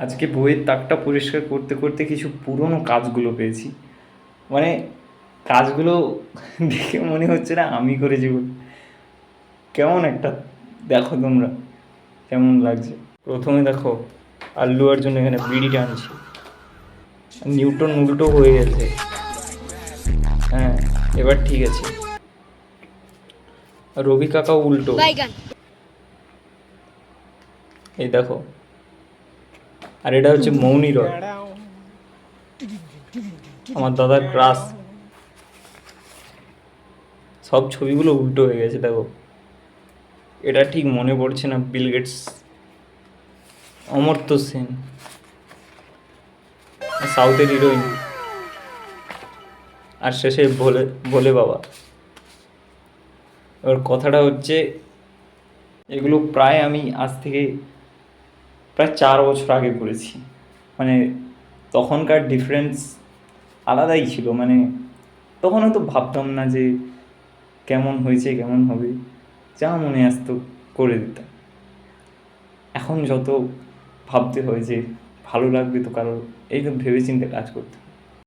আজকে বইয়ের তাকটা পরিষ্কার করতে করতে কিছু পুরনো কাজগুলো পেয়েছি। মানে কাজগুলো দেখে মনে হচ্ছে না আমি করেছি বলে। কেমন একটা, দেখো তোমরা কেমন লাগছে। প্রথমে দেখো, আল্লু অর্জুন এখানে বিড়ি টানছে, নিউটন উল্টো হয়ে গেছে। হ্যাঁ, এবার ঠিক আছে। আর রবি কাকাও উল্টো। এই দেখো, আর এটা হচ্ছে মৌনি রথ, আমার দাদার ক্রাশ। সব ছবিগুলো উল্টো হয়ে গেছে দেখো। এটা ঠিক মনে পড়ছে না, বিল গেটস, অমর্ত্য সেন, সাউথের হিরোইন, আর শেষে ভোলে ভোলে বাবা। এবার কথাটা হচ্ছে, এগুলো প্রায় আমি আজ থেকে প্রায় 4 বছর আগে করেছি। মানে তখনকার ডিফারেন্স আলাদাই ছিল। মানে তখন হয়তো ভাবতাম না যে কেমন হয়েছে কেমন হবে, যা মনে আসতো করে দিতাম। এখন যত ভাবতে হয় যে ভালো লাগবে তো কারো, এই তো ভেবেচিন্তে কাজ করতে হয়।